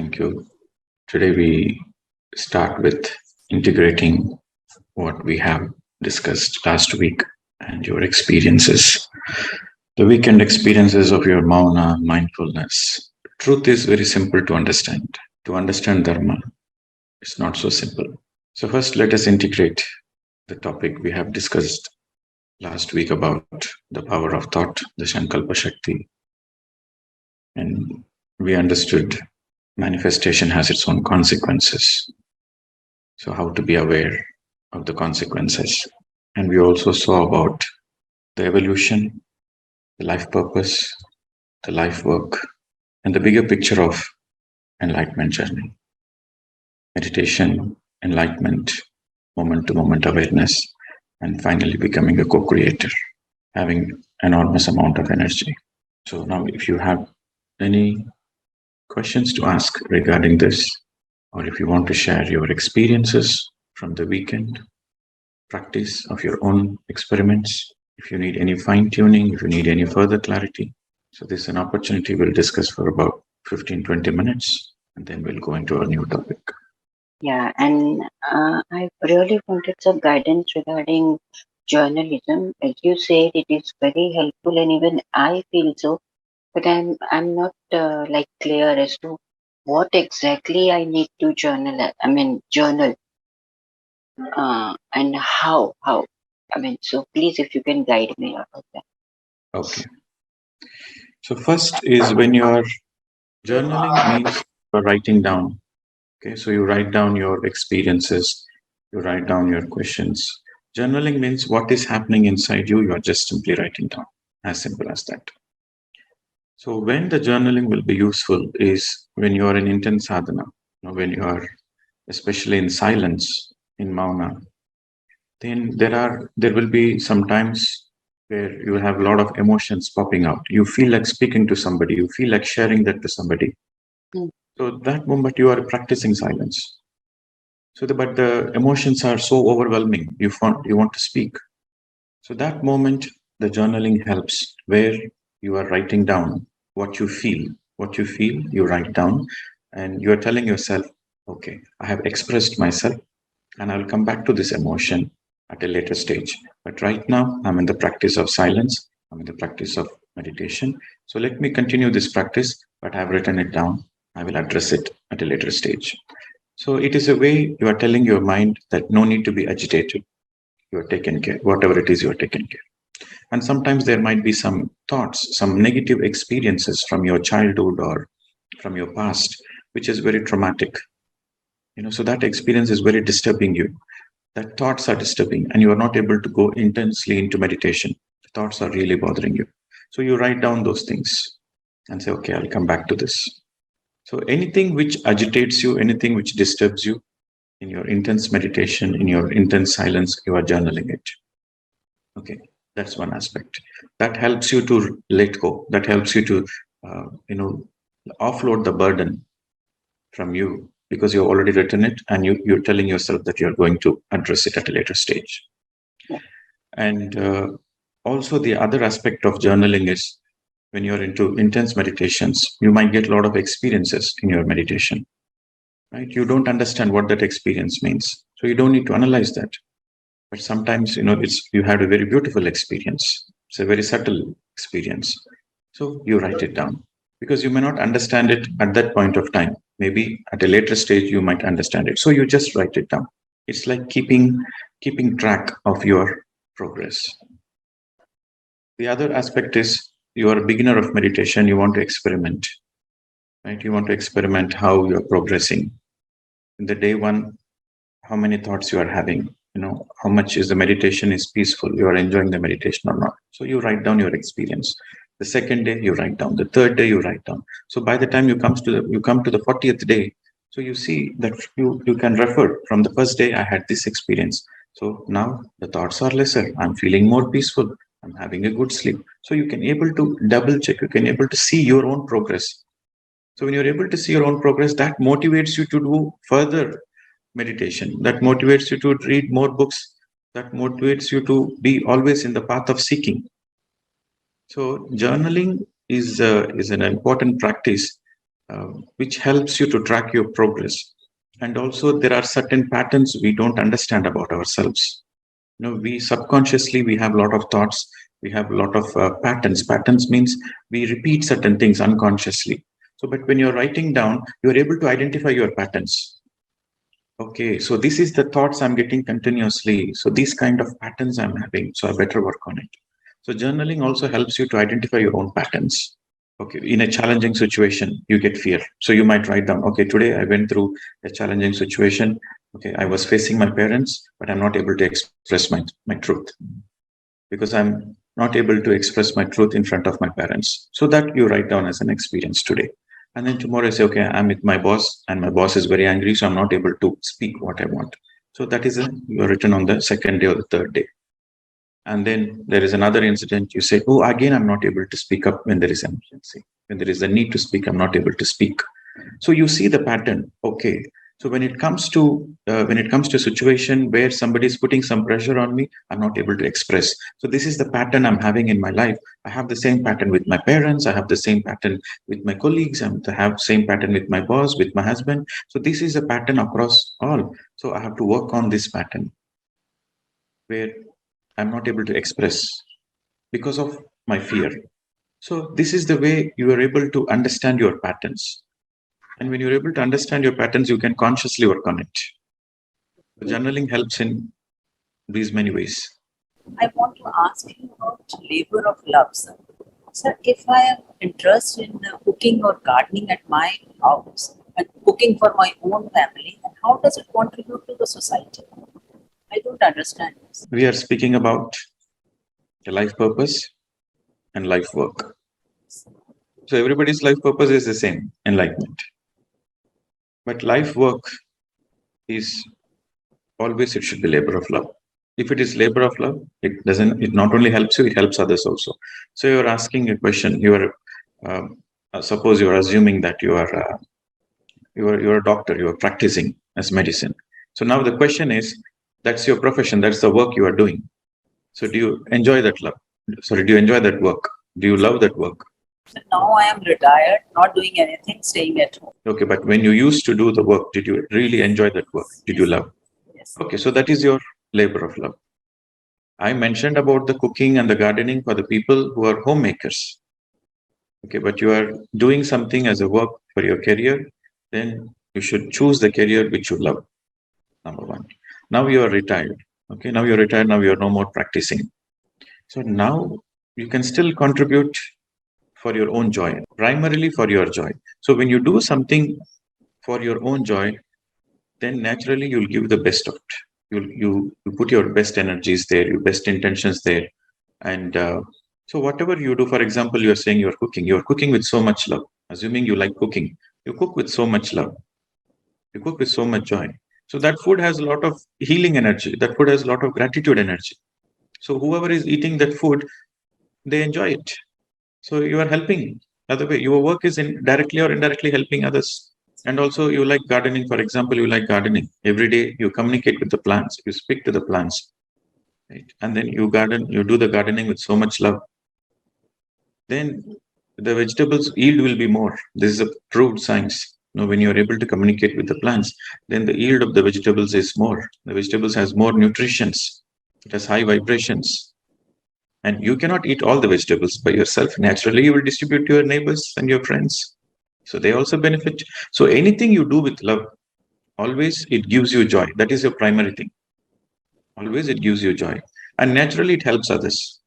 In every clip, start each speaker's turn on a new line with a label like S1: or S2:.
S1: Thank you. Today we start with integrating what we have discussed last week and your experiences, the weekend experiences of your mauna, mindfulness. Truth is very simple to understand. To understand Dharma, it's not so simple. So, first, let us integrate the topic we have discussed last week about the power of thought, the Sankalpa Shakti. And we understood manifestation has its own consequences. So, how to be aware of the consequences. And we also saw about the evolution, the life purpose, the life work, and the bigger picture of enlightenment journey. Meditation, enlightenment, moment to moment awareness, and finally becoming a co-creator, having enormous amount of energy. So now if you have any questions to ask regarding this, or if you want to share your experiences from the weekend, practice of your own experiments, if you need any fine-tuning, if you need any further clarity. So this is an opportunity we'll discuss for about 15-20 minutes, and then we'll go into a new topic.
S2: Yeah, and I really wanted some guidance regarding journalism. As you said, it is very helpful, and even I feel so. But I'm not like clear as to what exactly I need to journal. Journal, and how. So please, if you can guide me out of that.
S1: Okay. So first is when you are journaling means you're writing down. Okay, so you write down your experiences, you write down your questions. Journaling means what is happening inside you, you are just simply writing down. As simple as that. So when the journaling will be useful is when you are in intense sadhana, when you are especially in silence, in mauna, then there will be some times where you have a lot of emotions popping out. You feel like speaking to somebody, you feel like sharing that to somebody. So that moment you are practicing silence. But the emotions are so overwhelming, you want to speak. So that moment, the journaling helps, where you are writing down what you feel. What you feel, you write down, and you are telling yourself, okay, I have expressed myself, and I'll come back to this emotion at a later stage. But right now, I'm in the practice of silence. I'm in the practice of meditation. So let me continue this practice, but I've written it down. I will address it at a later stage. So it is a way you are telling your mind that no need to be agitated. You are taken care, whatever it is, you are taken care. And sometimes there might be some thoughts, some negative experiences from your childhood or from your past, which is very traumatic. So that experience is very disturbing you. That thoughts are disturbing, and you are not able to go intensely into meditation. The thoughts are really bothering you. So you write down those things and say, okay, I'll come back to this. So anything which agitates you, anything which disturbs you in your intense meditation, in your intense silence, you are journaling it. Okay, that's one aspect. That helps you to let go. That helps you to, offload the burden from you, because you've already written it, and you're telling yourself that you're going to address it at a later stage. And also the other aspect of journaling is when you're into intense meditations, you might get a lot of experiences in your meditation, right? You don't understand what that experience means. So you don't need to analyze that. But sometimes, you had a very beautiful experience. It's a very subtle experience. So you write it down, because you may not understand it at that point of time. Maybe at a later stage, you might understand it. So you just write it down. It's like keeping track of your progress. The other aspect is you are a beginner of meditation. You want to experiment, right? You want to experiment how you're progressing. In the day one, how many thoughts you are having, how much is the meditation is peaceful, you are enjoying the meditation or not. So you write down your experience. The second day you write down, the third day you write down. So by the time you come to the 40th day, so you see that you can refer from the first day, I had this experience. So now the thoughts are lesser, I'm feeling more peaceful, I'm having a good sleep. So you can able to double check, you can able to see your own progress. So when you're able to see your own progress, that motivates you to do further meditation, that motivates you to read more books, that motivates you to be always in the path of seeking. So journaling is an important practice which helps you to track your progress. And also, there are certain patterns we don't understand about ourselves. We subconsciously, we have a lot of thoughts, we have a lot of patterns means we repeat certain things unconsciously. So but when you're writing down, you're able to identify your patterns. Okay, so this is the thoughts I'm getting continuously, so these kind of patterns I'm having, so I better work on it. So journaling also helps you to identify your own patterns. Okay, in a challenging situation you get fear, so you might write down, okay, today I went through a challenging situation. Okay, I was facing my parents, but I'm not able to express my truth because I'm not able to express my truth in front of my parents. So that you write down as an experience today. And then tomorrow I say, okay, I'm with my boss and my boss is very angry, so I'm not able to speak what I want. So that is you're written on the second day or the third day. And then there is another incident, you say, oh, again, I'm not able to speak up when there is emergency. When there is a need to speak, I'm not able to speak. So you see the pattern. Okay, so when it comes to a situation where somebody is putting some pressure on me, I'm not able to express. So this is the pattern I'm having in my life. I have the same pattern with my parents, I have the same pattern with my colleagues, I have same pattern with my boss, with my husband. So this is a pattern across all. So I have to work on this pattern where I'm not able to express because of my fear. So this is the way you are able to understand your patterns. And when you're able to understand your patterns, you can consciously work on it. Journaling helps in these many ways.
S3: I want to ask you about labor of love, sir. Sir, if I am interested in cooking or gardening at my house and cooking for my own family, then how does it contribute to the society? I don't understand this.
S1: We are speaking about a life purpose and life work. So everybody's life purpose is the same, enlightenment. But life work is always, it should be labor of love. If it is labor of love, it not only helps you, it helps others also. So you're asking a question, suppose you're assuming that you're a doctor, you're practicing as medicine. So now the question is, that's your profession, that's the work you are doing. So do you enjoy that love? Sorry, do you enjoy that work? Do you love that work?
S3: Now I am retired, not doing anything, staying at home.
S1: Okay, but when you used to do the work, did you really enjoy that work? Did you love?
S3: Yes.
S1: Okay, so that is your labor of love. I mentioned about the cooking and the gardening for the people who are homemakers. Okay, but you are doing something as a work for your career, then you should choose the career which you love. Number one. Now you are retired. Okay, now you're retired, now you're no more practicing. So now you can still contribute for your own joy, primarily for your joy. So when you do something for your own joy, then naturally you'll give the best of it. You put your best energies there, your best intentions there. And so whatever you do, for example, you're saying you're cooking with so much love. Assuming you like cooking, you cook with so much love. You cook with so much joy. So that food has a lot of healing energy. That food has a lot of gratitude energy. So whoever is eating that food, they enjoy it. So you are helping. Other way, your work is directly or indirectly helping others. And also you like gardening, for example, you like gardening. Every day you communicate with the plants, you speak to the plants, right? And then you do the gardening with so much love. Then the vegetables yield will be more. This is a proved science. When you're able to communicate with the plants, then the yield of the vegetables is more. The vegetables has more nutritions. It has high vibrations. And you cannot eat all the vegetables by yourself. Naturally, you will distribute to your neighbors and your friends. So they also benefit. So anything you do with love, always it gives you joy. That is your primary thing. Always it gives you joy. And naturally it helps others.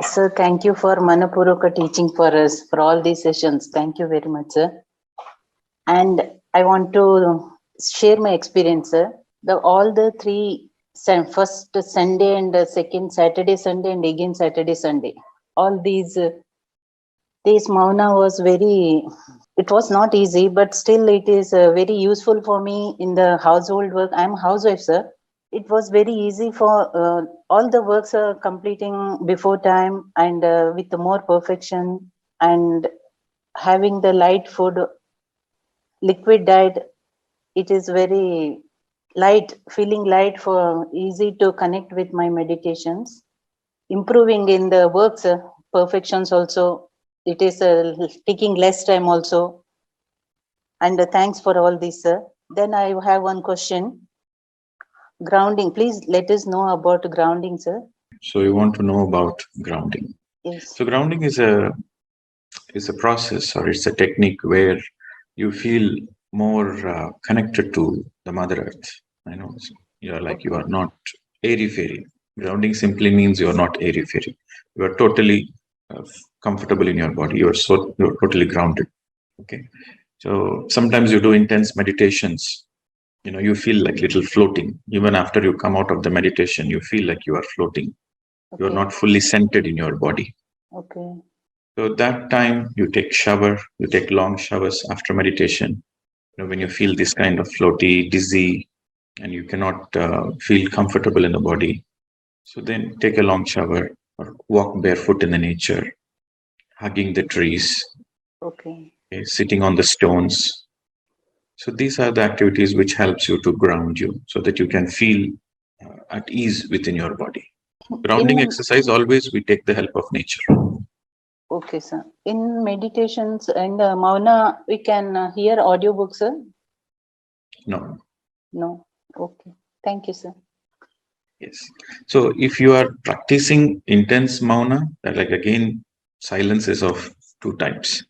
S4: Sir, thank you for Manapurvaka teaching for us for all these sessions. Thank you very much, sir. And I want to share my experience, sir. All the three, first Sunday and second Saturday, Sunday, and again Saturday, Sunday. All these Mauna was it was not easy, but still it is very useful for me in the household work. I'm a housewife, sir. It was very easy for all the works are completing before time and with more perfection, and having the light food, liquid diet. It is very light, feeling light, for easy to connect with my meditations. Improving in the works, perfections also. It is taking less time also. And thanks for all this, sir. Then I have one question. Grounding, please let us know about grounding, sir.
S1: So you want to know about grounding.
S4: Yes.
S1: So grounding is a process, or it's a technique where you feel more connected to the Mother Earth. I know you are like you are not airy fairy. Grounding simply means you are not airy fairy. You are totally comfortable in your body. You are totally grounded. Okay. So sometimes you do intense meditations. You feel like little floating. Even after you come out of the meditation, you feel like you are floating. You are
S4: Okay.
S1: not fully centered in your body.
S4: Okay.
S1: So that time you take shower, you take long showers after meditation. When you feel this kind of floaty, dizzy, and you cannot feel comfortable in the body. So then take a long shower or walk barefoot in the nature, hugging the trees,
S4: Okay.
S1: okay, sitting on the stones. So these are the activities which helps you to ground you so that you can feel at ease within your body. Grounding
S4: In
S1: exercise, always we take the help of nature.
S4: okay, sir. In meditations and Mauna, we can hear audiobooks, sir?
S1: No.
S4: No. Okay. Thank you, sir.
S1: Yes. So if you are practicing intense mauna, like again, silence is of two types.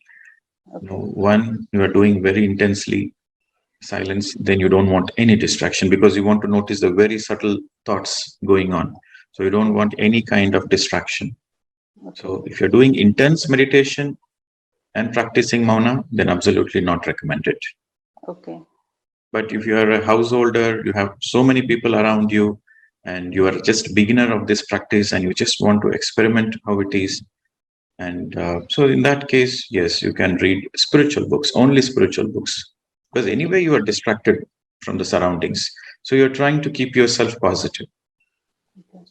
S4: Okay.
S1: One, you are doing very intensely silence, then you don't want any distraction because you want to notice the very subtle thoughts going on. So you don't want any kind of distraction.
S4: Okay.
S1: So if you're doing intense meditation and practicing mauna, then absolutely not recommended.
S4: Okay.
S1: But if you are a householder, you have so many people around you, and you are just beginner of this practice, and you just want to experiment how it is, and so in that case, yes, you can read spiritual books, only spiritual books, because anyway you are distracted from the surroundings. So you're trying to keep yourself positive,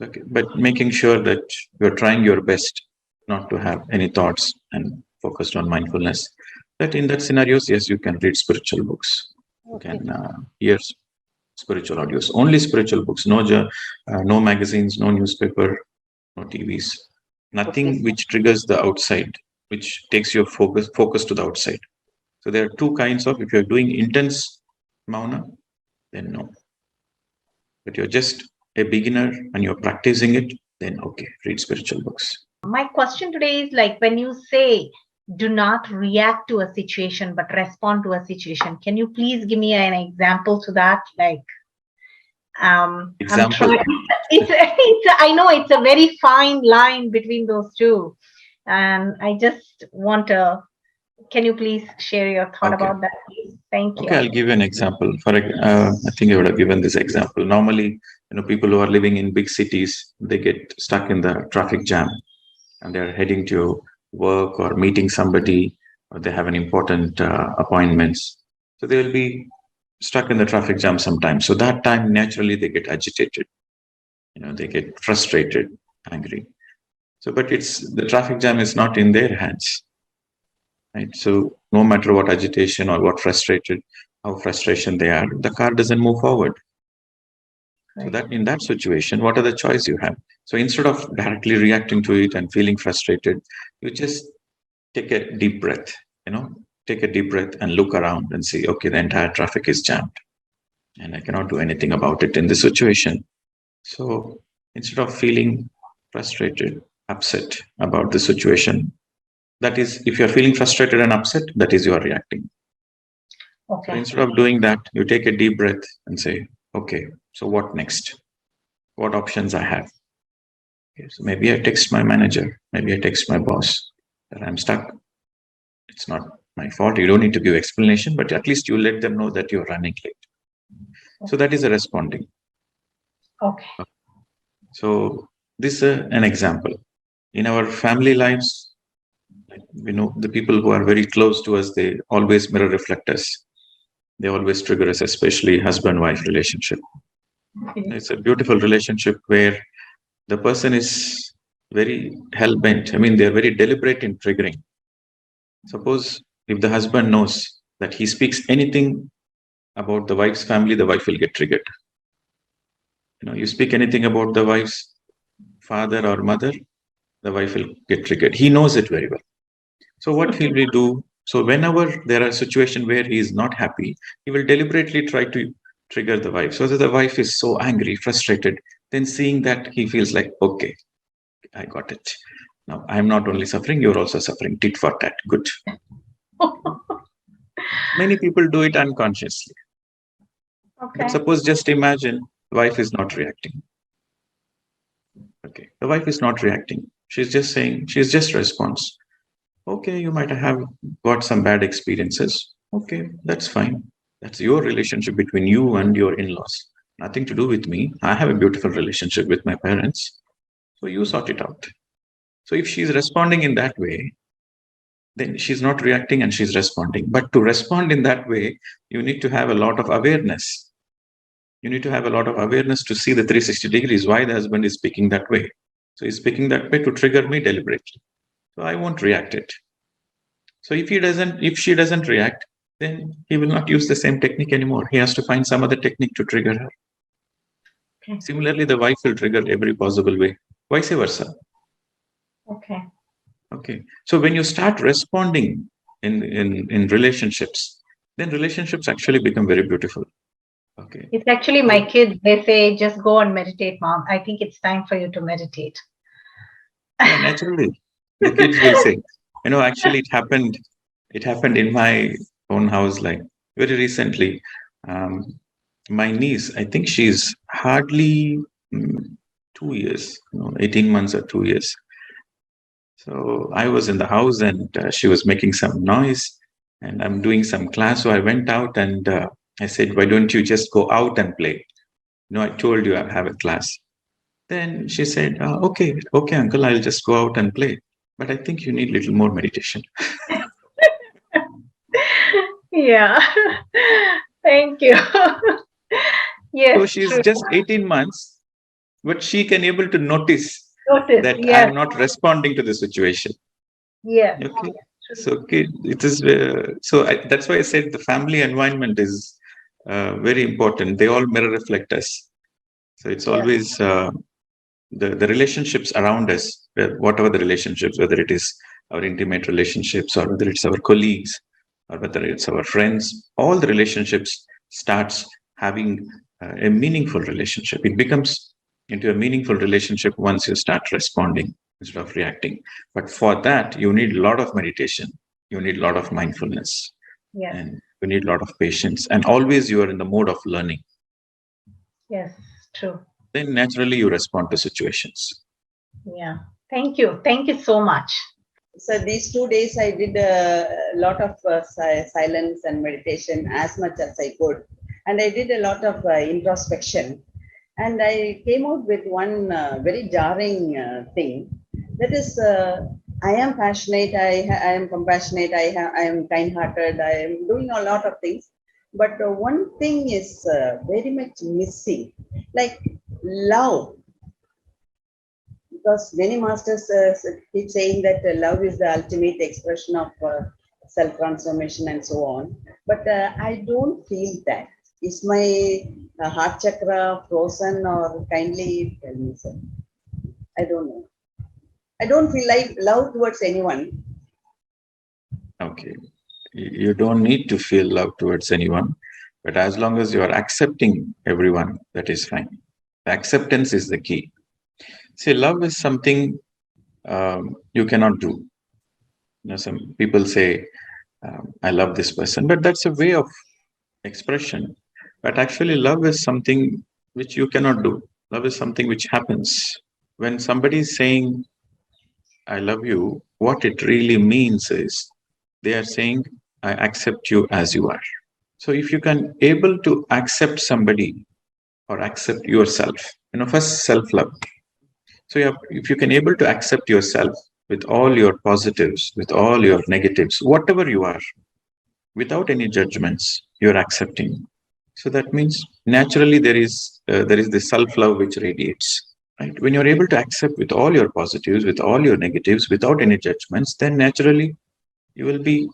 S1: okay, but making sure that you're trying your best not to have any thoughts and focused on mindfulness. That in that scenarios, yes, you can read spiritual books. You
S4: Okay.
S1: can hear spiritual audios, only spiritual books, no magazines, no newspaper, no TVs, nothing
S4: Okay, sir.
S1: which triggers the outside, which takes your focus to the outside. So there are two kinds of, if you're doing intense mauna, then no. But you're just a beginner and you're practicing it, then okay, read spiritual books.
S5: My question today is like when you say do not react to a situation but respond to a situation, can you please give me an example to that? Like I'm
S1: Example.
S5: trying. I know it's a very fine line between those two, and I just want to. Can you please share your thought
S1: Okay.
S5: about that, please? Thank you.
S1: Okay, I'll give you an example. I think I would have given this example. Normally, people who are living in big cities, they get stuck in the traffic jam, and they're heading to work or meeting somebody, or they have an important appointments. So they will be stuck in the traffic jam sometimes. So that time, naturally, they get agitated. They get frustrated, angry. So, but the traffic jam is not in their hands, right? So no matter what agitation or how frustration they are, the car doesn't move forward. So
S5: Right.
S1: that in that situation, what are the choice you have? So instead of directly reacting to it and feeling frustrated, you just take a deep breath, take a deep breath and look around and see, okay, the entire traffic is jammed and I cannot do anything about it in this situation. So instead of feeling frustrated, upset about the situation, that is, if you're feeling frustrated and upset, that is you are reacting. So
S5: Okay.
S1: instead of doing that, you take a deep breath and say, okay, so what next? What options I have? Okay, so maybe I text my manager, maybe I text my boss that I'm stuck. It's not my fault. You don't need to give explanation, but at least you let them know that you're running late. So that is a responding.
S5: Okay.
S1: So this is an example. In our family lives, the people who are very close to us, they always mirror reflect us. They always trigger us, especially husband-wife relationship. It's a beautiful relationship where the person is very hell-bent. I mean, they're very deliberate in triggering. Suppose if the husband knows that he speaks anything about the wife's family, the wife will get triggered. You speak anything about the wife's father or mother, the wife will get triggered. He knows it very well. So what will we do? So whenever there are a situation where he is not happy, he will deliberately try to trigger the wife. So that the wife is so angry, frustrated. Then seeing that, he feels like, okay, I got it. Now I'm not only suffering, you're also suffering. Tit for tat. Good. Many people do it unconsciously. But
S5: Okay.
S1: suppose, just imagine, wife is not reacting. Okay, the wife is not reacting. She's just saying, she's just response. Okay, you might have got some bad experiences. Okay, that's fine. That's your relationship between you and your in-laws. Nothing to do with me. I have a beautiful relationship with my parents. So you sort it out. So if she's responding in that way, then she's not reacting and she's responding. But to respond in that way, you need to have a lot of awareness. You need to have a lot of awareness to see the 360 degrees, why the husband is speaking that way. So he's speaking that way to trigger me deliberately. So I won't react it. So if she doesn't react, then he will not use the same technique anymore. He has to find some other technique to trigger her.
S5: Okay.
S1: Similarly, the wife will trigger every possible way, vice versa.
S5: Okay.
S1: Okay. So when you start responding in relationships, then relationships actually become very beautiful. Okay.
S5: It's actually my kids. They say, just go and meditate, mom. I think it's time for you to meditate.
S1: Yeah, naturally, the kids will say, actually it happened in my own house, like very recently. My niece, I think she's hardly 2 years, 18 months or 2 years. So I was in the house and she was making some noise and I'm doing some class. So I went out and I said, why don't you just go out and play? I told you I have a class. Then she said, okay, uncle, I'll just go out and play. But I think you need a little more meditation.
S5: Yeah. Thank you. Yes.
S1: So she's
S5: True.
S1: just 18 months, but she can able to notice
S5: Notice.
S1: that
S5: Yes.
S1: I'm not responding to the situation.
S5: Yes.
S1: Okay.
S5: True.
S1: So okay, it is that's why I said the family environment is very important. They all mirror reflect us. So it's
S5: Yeah.
S1: always the relationships around us, whatever the relationships, whether it is our intimate relationships or whether it's our colleagues or whether it's our friends, all the relationships starts having a meaningful relationship. It becomes into a meaningful relationship once you start responding instead of reacting. But for that, you need a lot of meditation. You need a lot of mindfulness.
S5: Yes.
S1: And you need a lot of patience. And always you are in the mode of learning.
S5: Yes. True.
S1: Then naturally you respond to situations.
S5: Yeah. Thank you. Thank you so much.
S6: So these 2 days I did a lot of silence and meditation as much as I could. And I did a lot of introspection. And I came out with one very jarring thing. That is, I am passionate, I am compassionate, I am kind-hearted, I am doing a lot of things. But one thing is very much missing, like love. Because many masters keep saying that love is the ultimate expression of self-transformation and so on. But I don't feel that. Is my heart chakra frozen, or kindly tell me, sir? I don't know. I don't feel like love towards anyone.
S1: Okay. You don't need to feel love towards anyone, but as long as you are accepting everyone, that is fine. The acceptance is the key. See, love is something you cannot do. Some people say, I love this person, but that's a way of expression. But actually, love is something which you cannot do. Love is something which happens. When somebody is saying, I love you, what it really means is they are saying, I accept you as you are. So if you can able to accept somebody or accept yourself, first self-love. So if you can able to accept yourself with all your positives, with all your negatives, whatever you are, without any judgments, you're accepting. So that means naturally there is the self-love which radiates. Right? When you're able to accept with all your positives, with all your negatives, without any judgments, then naturally you will be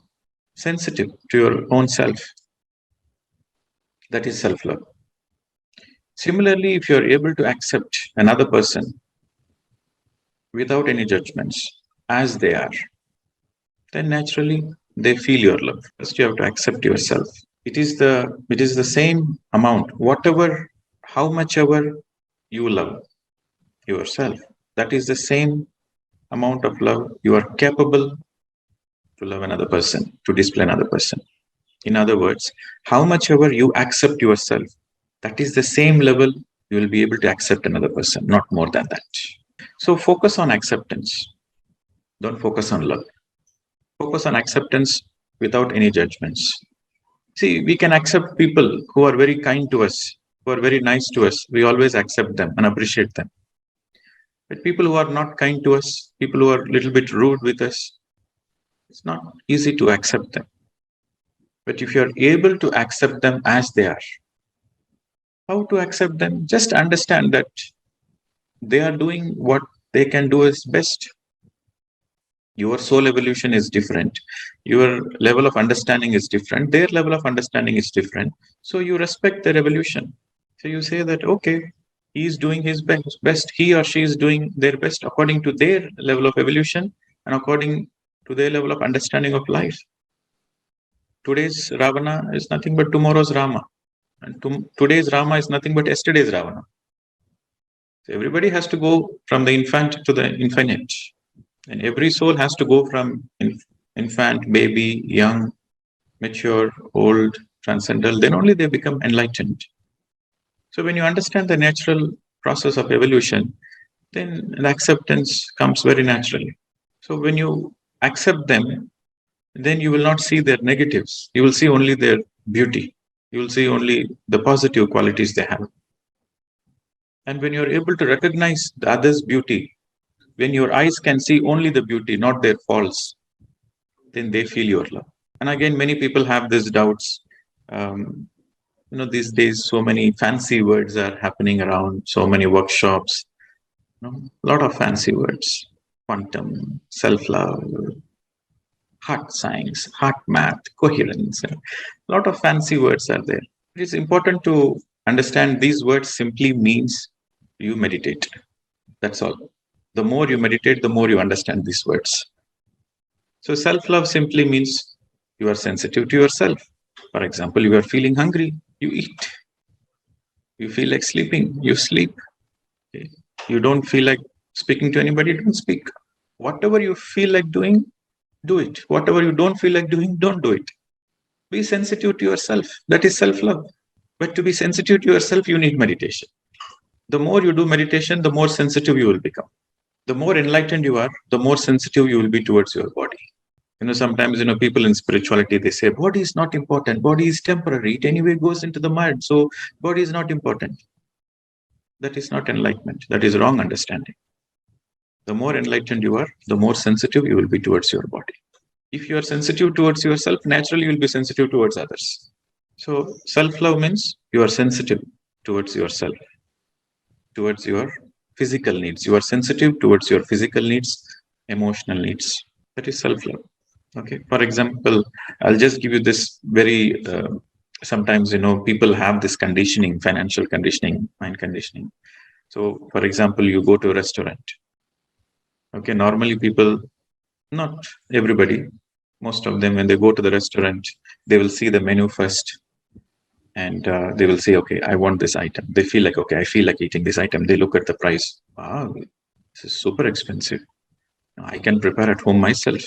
S1: sensitive to your own self. That is self-love. Similarly, if you're able to accept another person without any judgments as they are, then naturally they feel your love. First, you have to accept yourself. It is the same amount, whatever, how much ever you love yourself. That is the same amount of love you are capable to love another person, to display another person. In other words, how much ever you accept yourself, that is the same level you will be able to accept another person, not more than that. So focus on acceptance. Don't focus on love. Focus on acceptance without any judgments. See, we can accept people who are very kind to us, who are very nice to us. We always accept them and appreciate them. But people who are not kind to us, people who are a little bit rude with us, it's not easy to accept them. But if you are able to accept them as they are, how to accept them? Just understand that they are doing what they can do is best. Your soul evolution is different. Your level of understanding is different. Their level of understanding is different. So you respect their evolution. So you say that, okay, he is doing his best. He or she is doing their best according to their level of evolution and according to their level of understanding of life. Today's Ravana is nothing but tomorrow's Rama. And today's Rama is nothing but yesterday's Ravana. So everybody has to go from the infant to the infinite. And every soul has to go from infant, baby, young, mature, old, transcendental. Then only they become enlightened. So when you understand the natural process of evolution, then the acceptance comes very naturally. So when you accept them, then you will not see their negatives. You will see only their beauty. You will see only the positive qualities they have. And when you're able to recognize the other's beauty, when your eyes can see only the beauty, not their faults, then they feel your love. And again, many people have these doubts. These days, so many fancy words are happening around, so many workshops, a lot of fancy words, quantum, self-love, heart science, heart math, coherence, a lot of fancy words are there. It's important to understand these words simply means you meditate. That's all. The more you meditate, the more you understand these words. So self-love simply means you are sensitive to yourself. For example, you are feeling hungry, you eat. You feel like sleeping, you sleep. Okay. You don't feel like speaking to anybody, don't speak. Whatever you feel like doing, do it. Whatever you don't feel like doing, don't do it. Be sensitive to yourself. That is self-love. But to be sensitive to yourself, you need meditation. The more you do meditation, the more sensitive you will become. The more enlightened you are, the more sensitive you will be towards your body. Sometimes, people in spirituality, they say, body is not important. Body is temporary. It anyway goes into the mud. So body is not important. That is not enlightenment. That is wrong understanding. The more enlightened you are, the more sensitive you will be towards your body. If you are sensitive towards yourself, naturally you will be sensitive towards others. So self-love means you are sensitive towards yourself, towards your physical needs. You are sensitive towards your physical needs, emotional needs. That is self-love. Okay. For example, I'll just give you this very, sometimes, people have this conditioning, financial conditioning, mind conditioning. So, for example, you go to a restaurant. Okay. Normally people, not everybody, most of them, when they go to the restaurant, they will see the menu first. And they will say, okay, I want this item. They feel like, okay, I feel like eating this item. They look at the price. Wow, this is super expensive. I can prepare at home myself.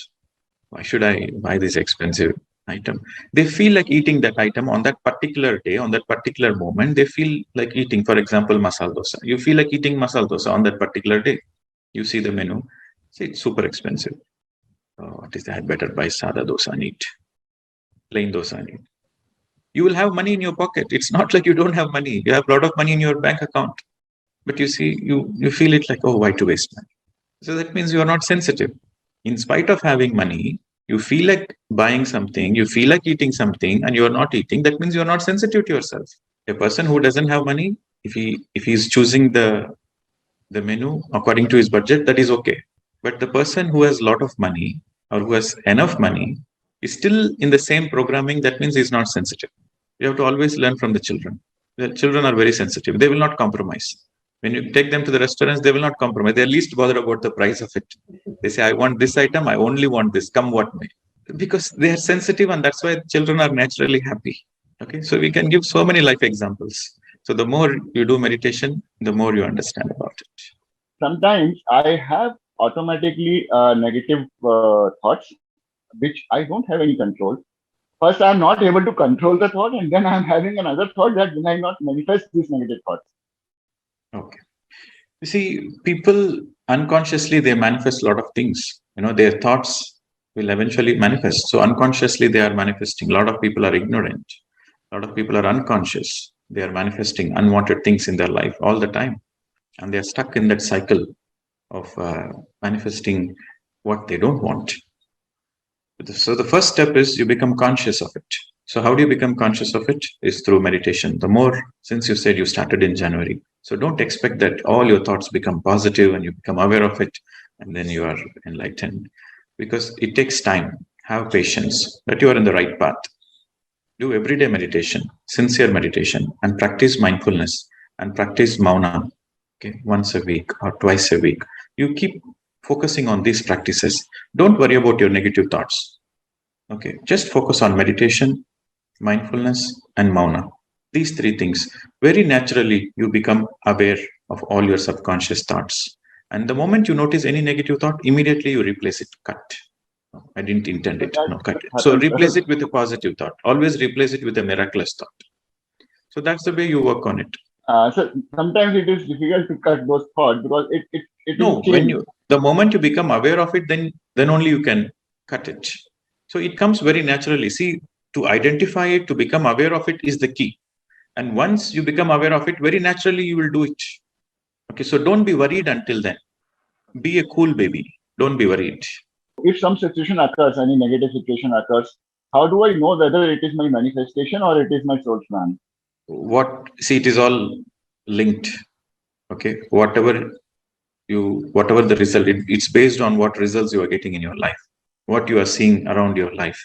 S1: Why should I buy this expensive item? They feel like eating that item on that particular day, on that particular moment. They feel like eating, for example, masala dosa. You feel like eating masala dosa on that particular day. You see the menu. Say it's super expensive. Oh, what is that? I better buy sada dosa and eat. Plain dosa and eat. You will have money in your pocket. It's not like you don't have money. You have a lot of money in your bank account. But you see, you feel it like, oh, why to waste money? So that means you are not sensitive. In spite of having money, you feel like buying something, you feel like eating something, and you are not eating. That means you are not sensitive to yourself. A person who doesn't have money, if he is choosing the menu according to his budget, that is okay. But the person who has a lot of money or who has enough money is still in the same programming. That means he's not sensitive. You have to always learn from the children. The children are very sensitive. They will not compromise. When you take them to the restaurants, they will not compromise. They're least bothered about the price of it. They say, I want this item. I only want this. Come what may. because they are sensitive, and that's why children are naturally happy. Okay, so we can give so many life examples. So the more you do meditation, the more you understand about it.
S7: Sometimes I have automatically negative thoughts, which I don't have any control. First, I'm not able to control the thought, and then I'm having another thought that will I not manifest these negative thoughts.
S1: Okay. You see, people unconsciously they manifest a lot of things. Their thoughts will eventually manifest. So unconsciously they are manifesting. A lot of people are ignorant. A lot of people are unconscious. They are manifesting unwanted things in their life all the time, and they are stuck in that cycle of manifesting what they don't want. So the first step is you become conscious of it. So how do you become conscious of it? Is through meditation. The more, since you said you started in January, so don't expect that all your thoughts become positive and you become aware of it and then you are enlightened, because it takes time. Have patience that you are in the right path. Do everyday meditation, sincere meditation, and practice mindfulness and practice mauna. Okay, once a week or twice a week. You keep focusing on these practices. Don't worry about your negative thoughts. Okay, just focus on meditation, mindfulness, and mauna. These three things. Very naturally, you become aware of all your subconscious thoughts. And the moment you notice any negative thought, immediately you replace it. Cut. No, I didn't intend it. No, cut it. So replace it with a positive thought. Always replace it with a miraculous thought. So that's the way you work on it.
S7: So sometimes it is difficult to cut those thoughts because it
S1: No, when the moment you become aware of it, then only you can cut it. So it comes very naturally. See, to identify it, to become aware of it is the key. And once you become aware of it, very naturally you will do it. Okay, so don't be worried until then. Be a cool baby. Don't be worried.
S7: If some situation occurs, any negative situation occurs, how do I know whether it is my manifestation or it is my soul plan?
S1: See, it is all linked. Okay, whatever the result, it's based on what results you are getting in your life, what you are seeing around your life.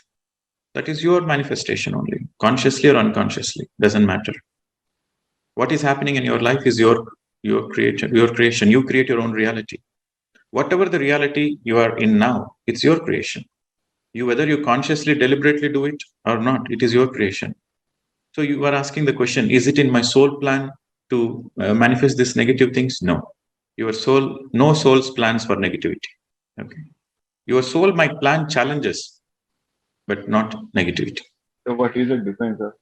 S1: That is your manifestation only, consciously or unconsciously, doesn't matter. What is happening in your life is your creation. You create your own reality. Whatever the reality you are in now, it's your creation. Whether you consciously deliberately do it or not, it is your creation. So you are asking the question, is it in my soul plan to manifest these negative things? No. No soul's plans for negativity. Okay. Your soul might plan challenges, but not negativity.
S7: So what is the difference, sir?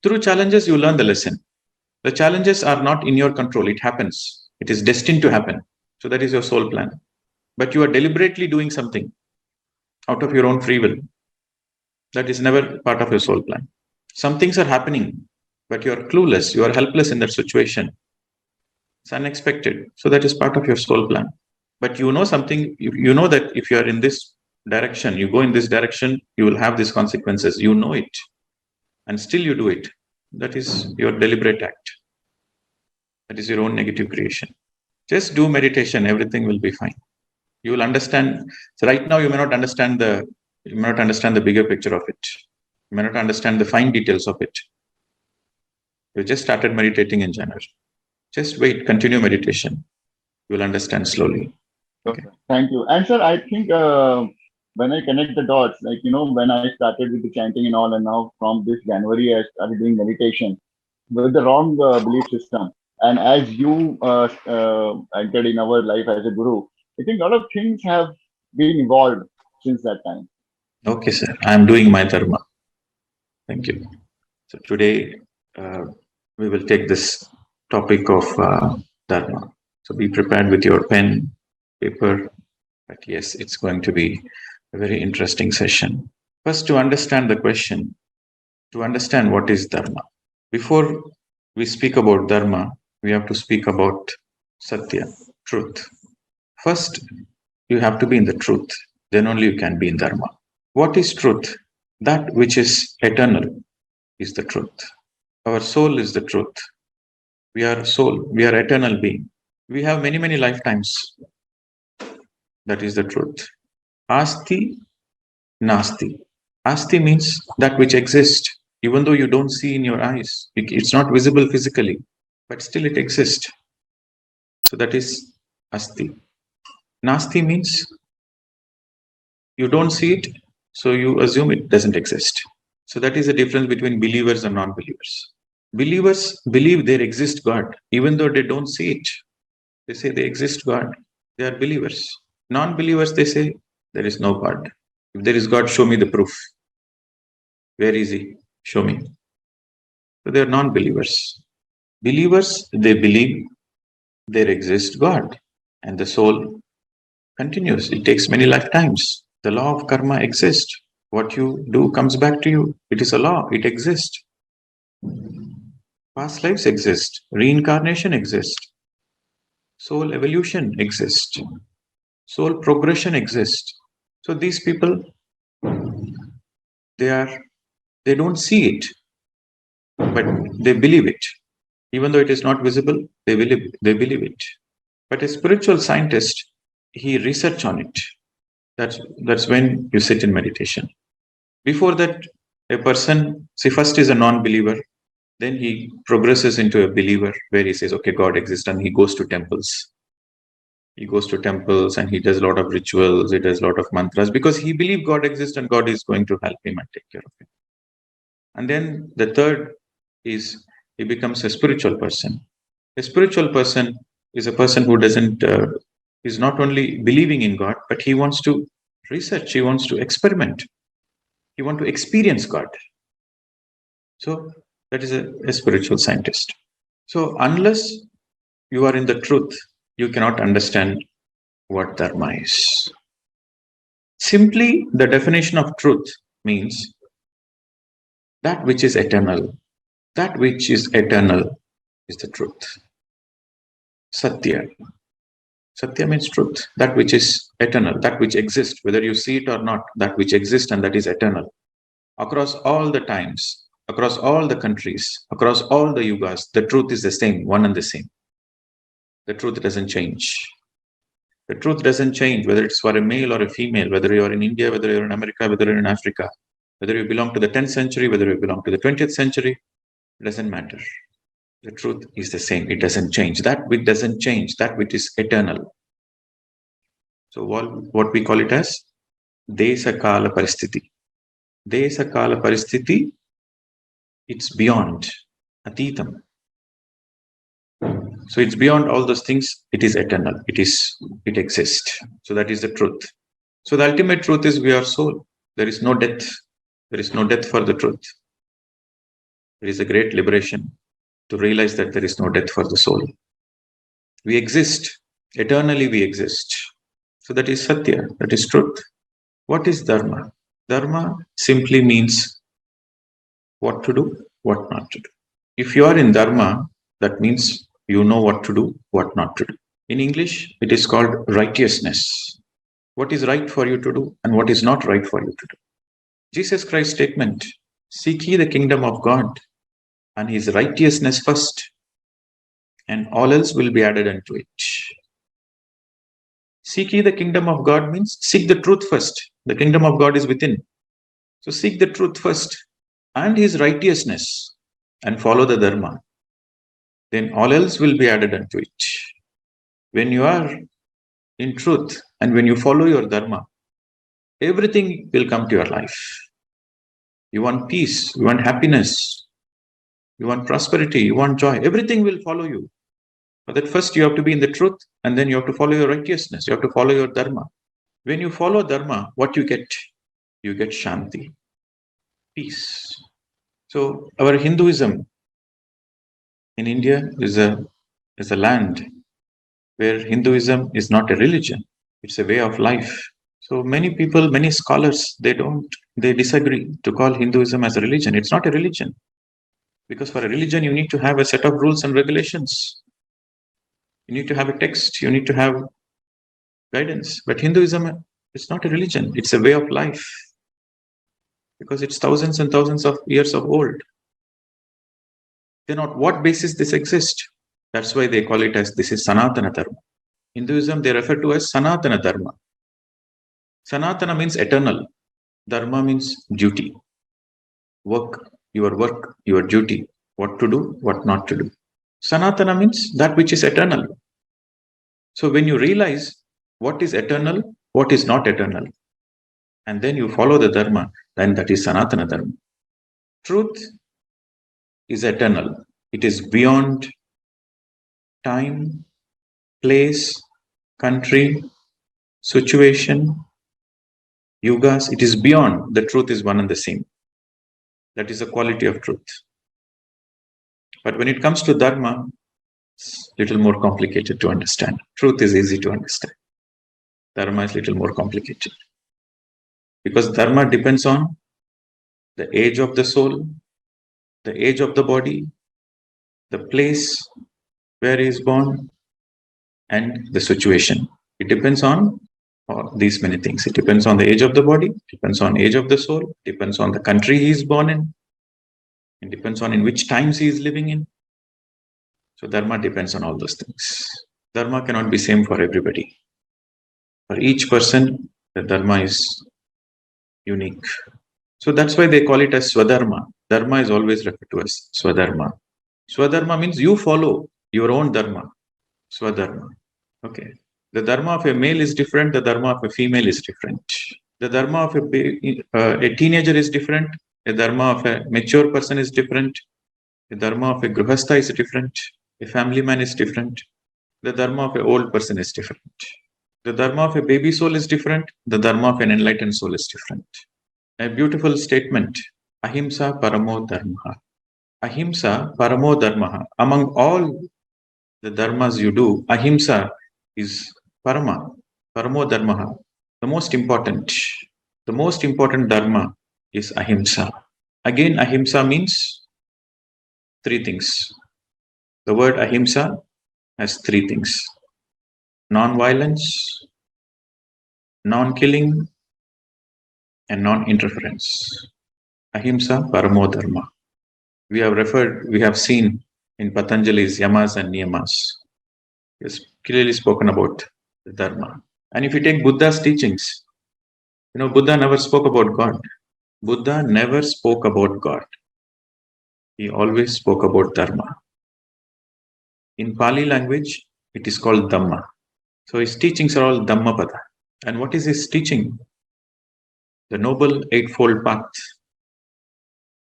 S1: Through challenges, you learn the lesson. The challenges are not in your control. It happens. It is destined to happen. So that is your soul plan. But you are deliberately doing something out of your own free will. That is never part of your soul plan. Some things are happening, but you are clueless. You are helpless in that situation. It's unexpected. So that is part of your soul plan. But you know something, you know that if you are in this direction, you go in this direction, you will have these consequences. You know it. And still you do it. That is your deliberate act. That is your own negative creation. Just do meditation, everything will be fine. You will understand. So right now you may not understand the bigger picture of it. You may not understand the fine details of it. You just started meditating in January. Just wait, continue meditation. You will understand slowly.
S7: Okay. Thank you. And sir, I think when I connect the dots, like, when I started with the chanting and all, and now from this January, I started doing meditation with the wrong belief system. And as you entered in our life as a guru, I think a lot of things have been evolved since that time.
S1: Okay, sir. I am doing my dharma. Thank you. So today we will take this topic of dharma. So be prepared with your pen, paper. But yes, it's going to be a very interesting session. First, to understand the question, to understand what is dharma. Before we speak about dharma, we have to speak about Sathya, truth. First, you have to be in the truth. Then only you can be in dharma. What is truth? That which is eternal is the truth. Our soul is the truth. We are soul. We are eternal being. We have many, many lifetimes. That is the truth. Asti, nasti. Asti means that which exists, even though you don't see in your eyes. It's not visible physically, but still it exists. So that is asti. Nasti means you don't see it, So you assume it doesn't exist. So that is the difference between believers and non-believers. Believers believe there exists God, even though they don't see it. They say they exist God. They are believers. Non-believers, they say there is no God. If there is God, show me the proof. Where is he? Show me. So they are non-believers. Believers, they believe there exists God, and the soul continues. It takes many lifetimes. The law of karma exists. What you do comes back to you. It is a law. It exists. Past lives exist. Reincarnation exists. Soul evolution exists. Soul progression exists. So these people, they don't see it, but they believe it. Even though it is not visible, they believe it. But a spiritual scientist, he research on it. That's when you sit in meditation. Before that, a person, see, first is a non-believer, then he progresses into a believer where he says, okay, God exists, and he goes to temples. He goes to temples and he does a lot of rituals, he does a lot of mantras because he believes God exists and God is going to help him and take care of him. And then the third is he becomes a spiritual person. A spiritual person is a person who doesn't, is not only believing in God, but he wants to research, he wants to experiment, he wants to experience God. So that is a spiritual scientist. So unless you are in the truth, you cannot understand what dharma is. Simply, the definition of truth means that which is eternal. That which is eternal is the truth. Sathya. Sathya means truth. That which is eternal, that which exists, whether you see it or not, that which exists and that is eternal. Across all the times, across all the countries, across all the yugas, the truth is the same, one and the same. The truth doesn't change. The truth doesn't change, whether it's for a male or a female, whether you're in India, whether you're in America, whether you're in Africa, whether you belong to the 10th century, whether you belong to the 20th century, it doesn't matter. The truth is the same. It doesn't change. That which doesn't change, that which is eternal. So what we call it as Desa Kala Paristiti. Desa Kala Paristiti, it's beyond Atitam. So it's beyond all those things. It is eternal. It exists. So that is the truth. So the ultimate truth is we are soul. There is no death. There is no death for the truth. There is a great liberation to realize that there is no death for the soul. We exist. Eternally we exist. So that is Sathya. That is truth. What is Dharma? Dharma simply means what to do, what not to do. If you are in Dharma, that means you know what to do, what not to do. In English, it is called righteousness. What is right for you to do and what is not right for you to do. Jesus Christ's statement, seek ye the kingdom of God and his righteousness first, and all else will be added unto it. Seek ye the kingdom of God means seek the truth first. The kingdom of God is within. So seek the truth first and his righteousness and follow the dharma. Then all else will be added unto it. When you are in truth and when you follow your dharma, everything will come to your life. You want peace, you want happiness, you want prosperity, you want joy, everything will follow you. But that first you have to be in the truth and then you have to follow your righteousness, you have to follow your dharma. When you follow dharma, what you get? You get shanti, peace. So our Hinduism in India is a land where Hinduism is not a religion, it's a way of life. So many people, many scholars, they disagree to call Hinduism as a religion. It's not a religion. Because for a religion, you need to have a set of rules and regulations. You need to have a text, you need to have guidance. But Hinduism, it's not a religion, it's a way of life. Because it's thousands and thousands of years of old. Then on what basis this exists? That's why they call it as this is Sanatana Dharma. Hinduism, they refer to as Sanatana Dharma. Sanatana means eternal. Dharma means duty. Work, your duty. What to do, what not to do. Sanatana means that which is eternal. So when you realize what is eternal, what is not eternal, and then you follow the Dharma, then that is Sanatana Dharma. Truth is eternal. It is beyond time, place, country, situation, yugas. It is beyond. The truth is one and the same. That is the quality of truth. But when it comes to Dharma, it's a little more complicated to understand. Truth is easy to understand. Dharma is a little more complicated. Because Dharma depends on the age of the soul, the age of the body, the place where he is born, and the situation. It depends on these many things. It depends on the age of the body, depends on age of the soul, depends on the country he is born in, it depends on in which times he is living in. So Dharma depends on all those things. Dharma cannot be same for everybody. For each person, the Dharma is unique. So that's why they call it as Swadharma. Dharma is always referred to as Swadharma. Swadharma means you follow your own Dharma. Swadharma. Okay. The Dharma of a male is different. The Dharma of a female is different. The Dharma of a teenager is different. The Dharma of a mature person is different. The Dharma of a Grihastha is different. A family man is different. The Dharma of an old person is different. The Dharma of a baby soul is different. The Dharma of an enlightened soul is different. A beautiful statement. Ahimsa paramo dharma. Ahimsa paramo dharma. Among all the dharmas you do, ahimsa is paramo dharma. The most important dharma is ahimsa. Again, ahimsa means three things. The word ahimsa has three things: non-violence, non-killing, and non-interference. Ahimsa paramo dharma. We have seen in Patanjali's yamas and niyamas. It's clearly spoken about the dharma. And if you take Buddha's teachings, Buddha never spoke about God. Buddha never spoke about God. He always spoke about dharma. In Pali language, it is called Dhamma. So his teachings are all Dhammapada. And what is his teaching? The Noble Eightfold Path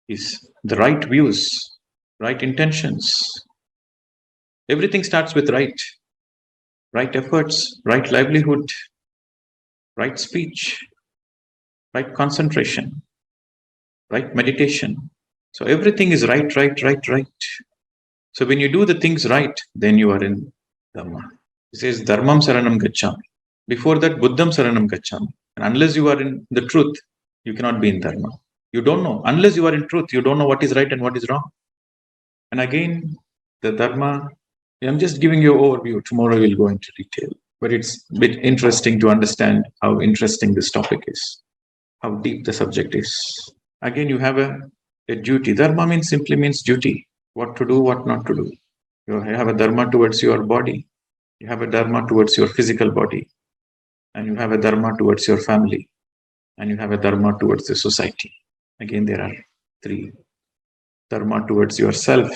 S1: is the right views, right intentions. Everything starts with right efforts, right livelihood, right speech, right concentration, right meditation. So everything is right. So when you do the things right, then you are in Dhamma. He says, Dharmam Saranam Gacchami. Before that, Buddham Saranam Gacchami. And unless you are in the truth, you cannot be in Dharma. You don't know. Unless you are in truth, you don't know what is right and what is wrong. And again, the Dharma, I'm just giving you an overview. Tomorrow we'll go into detail. But it's a bit interesting to understand how interesting this topic is, how deep the subject is. Again, you have a duty. Dharma simply means duty. What to do, what not to do. You have a dharma towards your body. You have a dharma towards your physical body. And you have a dharma towards your family. And you have a dharma towards the society. Again, there are three. Dharma towards yourself,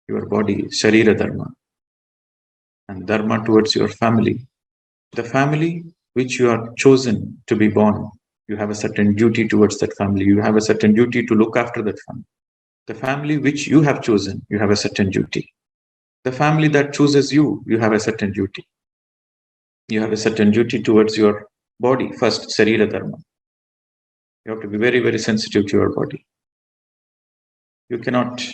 S1: your body, Sharira Dharma. And dharma towards your family. The family which you are chosen to be born, you have a certain duty towards that family. You have a certain duty to look after that family. The family which you have chosen, you have a certain duty. The family that chooses you, you have a certain duty. You have a certain duty towards your body. First, Sarira Dharma. You have to be very, very sensitive to your body. You cannot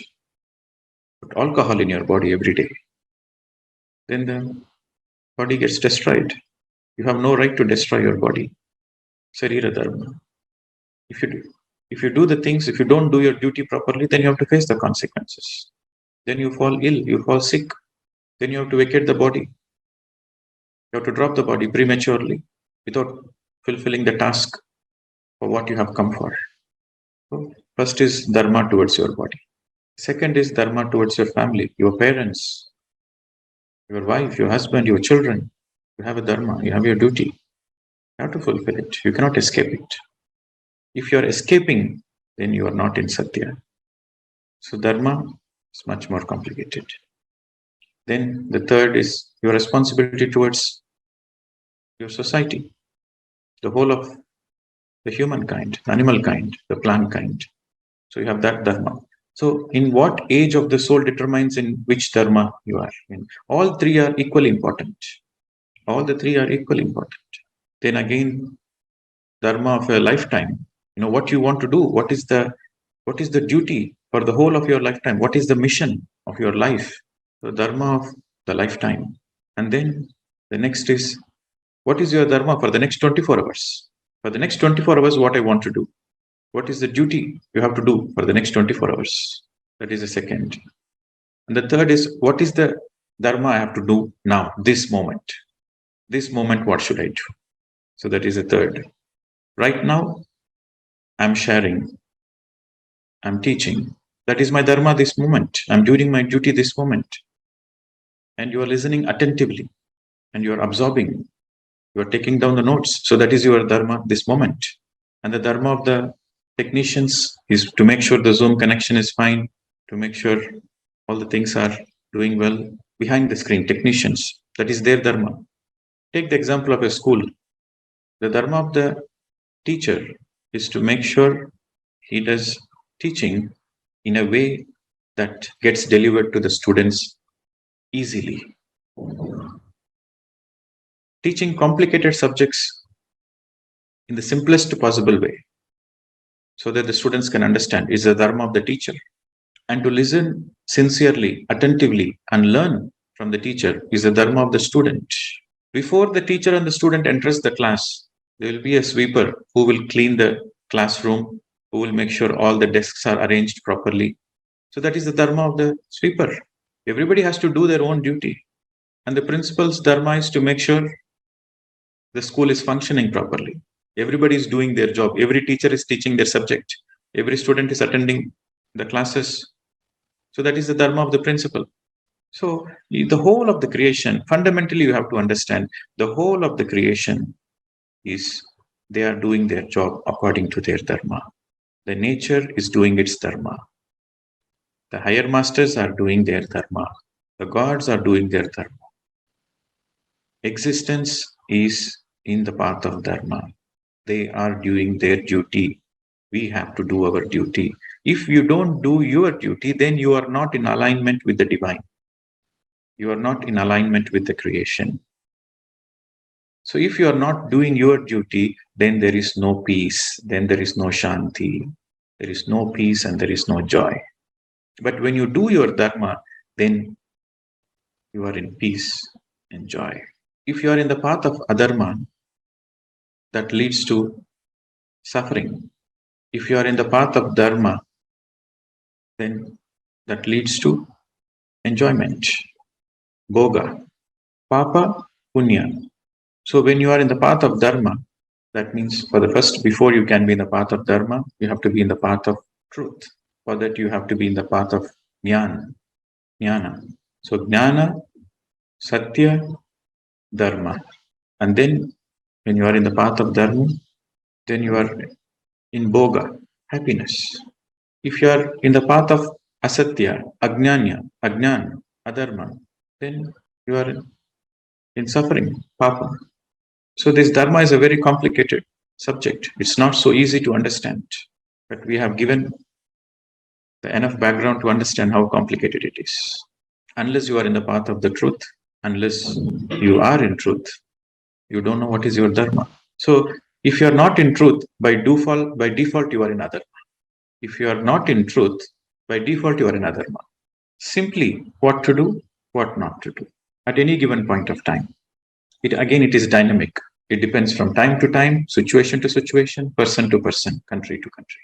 S1: put alcohol in your body every day. Then the body gets destroyed. You have no right to destroy your body. Sarira Dharma. If you do the things, if you don't do your duty properly, then you have to face the consequences. Then you fall ill, you fall sick. Then you have to vacate the body. You have to drop the body prematurely without fulfilling the task for what you have come for. So first is dharma towards your body. Second is dharma towards your family, your parents, your wife, your husband, your children. You have a dharma, you have your duty. You have to fulfill it. You cannot escape it. If you are escaping, then you are not in Sathya. So dharma is much more complicated. Then the third is your responsibility towards your society. The whole of the human kind, the animal kind, the plant kind. So you have that dharma. So in what age of the soul determines in which dharma you are in. All three are equally important. All the three are equally important. Then again, dharma of a lifetime. What you want to do. What is the duty for the whole of your lifetime? What is the mission of your life? The dharma of the lifetime. And then the next is, what is your dharma for the next 24 hours? For the next 24 hours, what I want to do? What is the duty you have to do for the next 24 hours? That is the second. And the third is, what is the dharma I have to do now, this moment? This moment, what should I do? So that is the third. Right now, I'm sharing, I'm teaching. That is my dharma this moment. I'm doing my duty this moment. And you are listening attentively and you are absorbing. You are taking down the notes. So that is your dharma this moment. And the dharma of the technicians is to make sure the Zoom connection is fine, to make sure all the things are doing well behind the screen. Technicians, that is their dharma. Take the example of a school. The dharma of the teacher is to make sure he does teaching in a way that gets delivered to the students easily. Teaching complicated subjects in the simplest possible way so that the students can understand is the dharma of the teacher. And to listen sincerely, attentively, and learn from the teacher is the dharma of the student. Before the teacher and the student enters the class, there will be a sweeper who will clean the classroom, who will make sure all the desks are arranged properly. So that is the dharma of the sweeper. Everybody has to do their own duty. And the principal's dharma is to make sure the school is functioning properly. Everybody is doing their job. Every teacher is teaching their subject. Every student is attending the classes. So that is the dharma of the principal. So the whole of the creation, fundamentally you have to understand, the whole of the creation is they are doing their job according to their dharma. The nature is doing its dharma. The higher masters are doing their dharma. The gods are doing their dharma. Existence is in the path of dharma. They are doing their duty. We have to do our duty. If you don't do your duty, then you are not in alignment with the divine. You are not in alignment with the creation. So if you are not doing your duty, then there is no peace, then there is no shanti, there is no peace and there is no joy. But when you do your dharma, then you are in peace and joy. If you are in the path of adharma, that leads to suffering. If you are in the path of dharma, then that leads to enjoyment. Bhoga, papa, punya. So when you are in the path of dharma, that means for the first, before you can be in the path of dharma, you have to be in the path of truth. For that, you have to be in the path of jnana. So jnana, Sathya, Dharma. And then when you are in the path of dharma, then you are in bhoga, happiness. If you are in the path of asatya, ajnana, adharma, then you are in suffering, papa. So this dharma is a very complicated subject. It's not so easy to understand, but we have given the enough background to understand how complicated it is. Unless you are in the path of the truth, unless you are in truth, you don't know what is your dharma. So if you are not in truth, by default you are in adharma. If you are not in truth, by default you are in adharma. Simply what to do, what not to do at any given point of time. It is dynamic. It depends from time to time, situation to situation, person to person, country to country.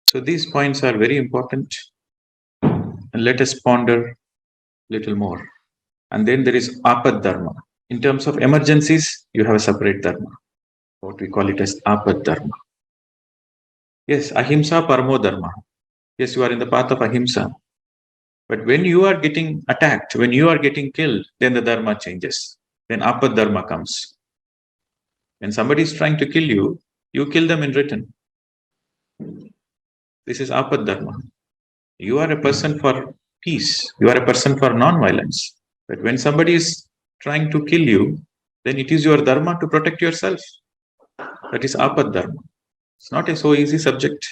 S1: So these points are very important. And let us ponder a little more. And then there is Aapaddharma. In terms of emergencies, you have a separate dharma. What we call it as Aapaddharma. Yes, ahimsa paramo dharma. Yes, you are in the path of ahimsa. But when you are getting attacked, when you are getting killed, then the dharma changes. Then Aapaddharma comes. When somebody is trying to kill you, you kill them in return. This is Aapaddharma. You are a person for peace. You are a person for non-violence. But when somebody is trying to kill you, then it is your dharma to protect yourself. That is Aapaddharma. It's not a so easy subject.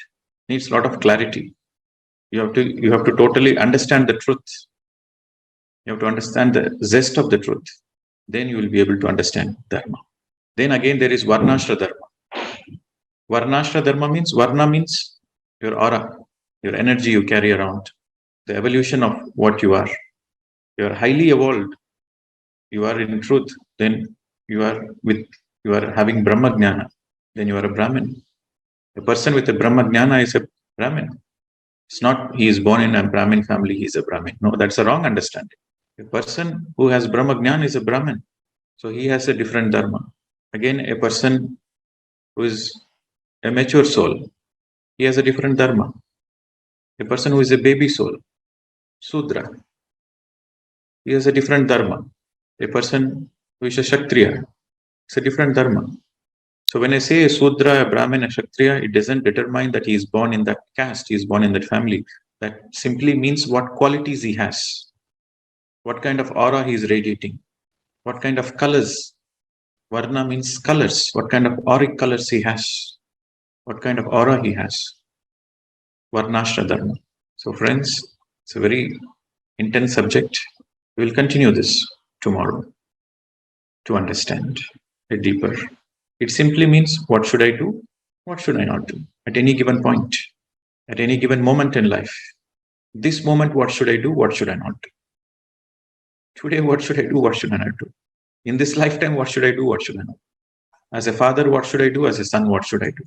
S1: Needs a lot of clarity. You have to totally understand the truth. You have to understand the zest of the truth. Then you will be able to understand Dharma. Then again, there is Varnashrama Dharma. Varnashrama Dharma means, Varna means your aura, your energy you carry around, the evolution of what you are. You are highly evolved. You are in truth. Then you are having Brahma Jnana. Then you are a Brahmin. A person with a Brahma Jnana is a Brahmin. It's not he is born in a Brahmin family, he is a Brahmin. No, that's a wrong understanding. A person who has Brahma Jnana is a Brahmin. So he has a different Dharma. Again, a person who is a mature soul, he has a different Dharma. A person who is a baby soul, Sudra, he has a different Dharma. A person who is a Kshatriya, it's a different Dharma. So when I say a Sudra, a Brahmin, a Kshatriya, it doesn't determine that he is born in that caste, he is born in that family. That simply means what qualities he has, what kind of aura he is radiating, what kind of colors. Varna means colors, what kind of auric colors he has, what kind of aura he has. Varnashrama Dharma. So friends, it's a very intense subject. We will continue this tomorrow to understand it deeper. It simply means, what should I do? What should I not do? At any given point, at any given moment in life. This moment, what should I do? What should I not do? Today, what should I do? What should I not do? In this lifetime, what should I do? What should I not do? As a father, what should I do? As a son, what should I do?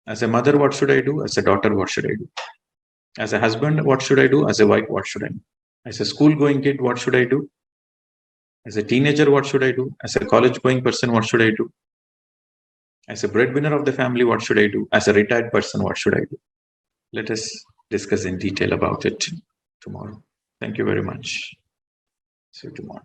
S1: As a mother, what should I do? As a daughter, what should I do? As a husband, what should I do? As a wife, what should I do? As a school-going kid, what should I do? As a teenager, what should I do? As a college-going person, what should I do? As a breadwinner of the family, what should I do? As a retired person, what should I do? Let us discuss in detail about it tomorrow. Thank you very much. See you tomorrow.